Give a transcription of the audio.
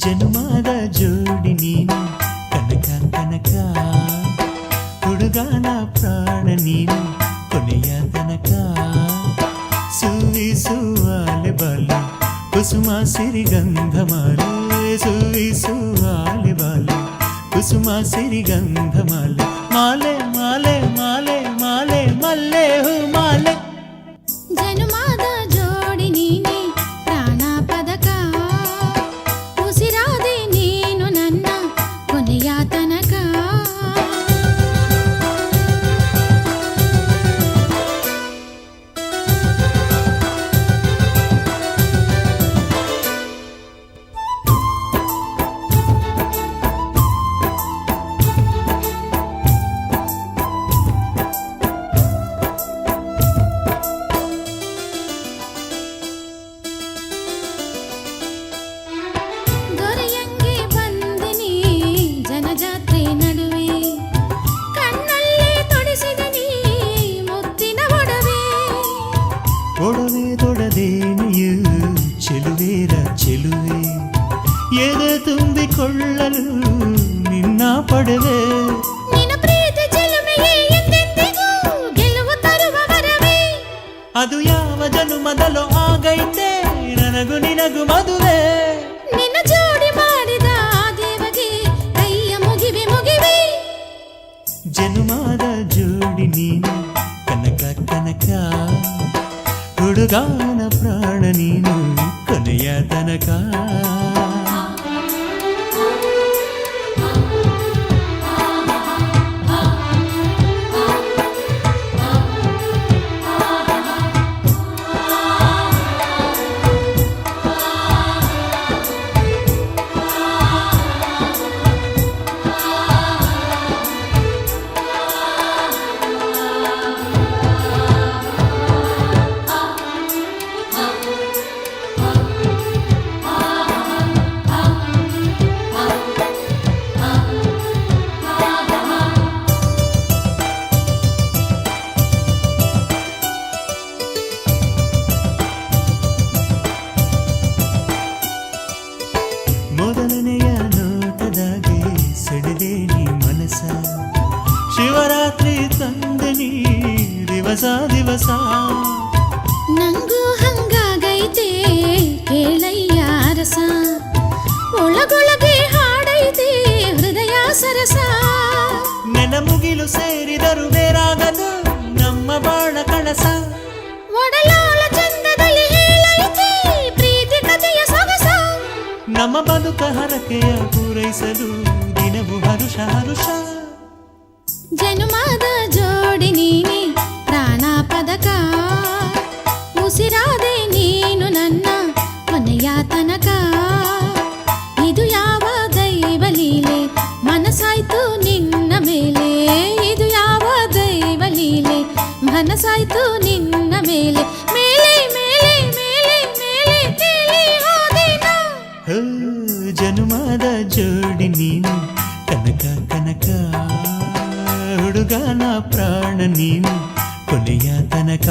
ಜನುಮದ ಜೋಡಿ ನೀನು ಕನಕ ಕನಕ ಹುಡುಗನ ಪ್ರಾಣ ನೀನು ಕೊನೆಯ ತನಕ ಸುವಿಸುವಾಲೆ ಬಾಲೆ ಕುಸುಮ ಸಿರಿಗಂಧ ಮಾಲೆ ಸುವಿಸುವಾಲೆ ಬಾಲೆ ಕುಸುಮ ಸಿರಿಗಂಧ ಮಾಲೆ ಮಾಲೆ ಮಾಲೆ ಮಾಲೆ ಮಾಲೆ ಮಲ್ಲೆ ಹೂ ಮಾಲೆ ಜನುಮದ ಜೋಡಿ ನೀನೆ ಪ್ರಾಣ ಪದಕ ಉಸಿರಾದೆ ನೀನು ನನ್ನ ಕೊನೆಯ ತನಕ ದೊರೆಯಂಗೆ ಬಂದಿನಿ ಜನಜಾತ್ರೆ ನಡುವೆ ಕಣ್ಣಲ್ಲೇ ತೊಡಿಸಿದ ನೀ ಮುತ್ತಿನ ಒಡವೆ ಒಡವೆ ತೊಡದೇನೆಯು ಚೆಲುವೇರ ಚೆಲುವೆ ಎದೆ ತುಂಬಿಕೊಳ್ಳಲು ನಿನ್ನ ಪಡೆವೆ ನಿನ್ನ ಪ್ರೀತಿ ಚೆಲುಮೆಯೇ ಎಂದೆಂದಿಗೂ ಗೆಲುವು ತರುವ ವರವೇ ಅದು ಯಾವ ಜನುಮದಲೋ ಆಗೈತೆ ನನಗೂ ನಿನಗೂ ಮದುವೆ ನಿನ್ನ ಜೋಡಿ ಮಾಡಿದ ಆ ದೇವಗೆ ಕೈಯ ಮುಗಿವೆ ಮುಗಿವೆ ಜನುಮದ ಜೋಡಿ ನೀನು ಕನಕ ಕನಕ ಹುಡುಗನ ಪ್ರಾಣ ನೀನು ಕೊನೆಯ ತನಕ ಮೊದಲನೆಯ ನೋಟದಾಗೆ ಸೆಳೆದೆ ನೀ ಮನಸ ಶಿವರಾತ್ರಿ ತಂದೆ ನೀ ದಿವಸ ದಿವಸ ನಂಗೂ ಹಂಗಾಗೈತೆ ಕೇಳಯ್ಯ ರಸ ಒಳಗೊಳಗೆ ಹಾಡೈತೆ ಹೃದಯ ಸರಸ ನೆನ ಮುಗಿಲು ಸೇರಿದರು ಬೇರಾಗದು ನಮ್ಮ ಬಾಳ ಕಳಸ ಒಡಲಾಳ ಚಂದದಲ್ಲಿ ಹೇಳೈತೆ ಪ್ರೀತಿ ಕಥೆಯ ಸೊಗಸ ನಮ್ಮ ಬದುಕ ಹರಕೆಯ ಪೂರೈಸಲು ದಿನವು ಹರುಷ ಹರುಷ ಜನುಮದ ಜೋಡಿ ನೀನೆ ಪ್ರಾಣ ಪದಕ ಉಸಿರಾದೆ ನೀನು ನನ್ನ ಕೊನೆಯ ತನಕ ಇದು ಯಾವ ದೈವ ಲೀಲೆ ಮನಸಾಯ್ತು ನಿನ್ನ ಮೇಲೆ ಇದು ಯಾವ ದೈವ ಲೀಲೆ ಮನಸಾಯ್ತು ನಿನ್ನ ಮೇಲೆ ಮೇಲೆ ಮೇಲೆ ಮೇಲೆ ಮೇಲೆ ತೇಲಿ ಹೋದೆನಾ ಹೋ ಜನುಮದ ಜೋಡಿ ನೀನು ಕನಕ ಕನಕ ಹುಡುಗನ ಪ್ರಾಣ ನೀನು ಕೊನೆಯ ತನಕ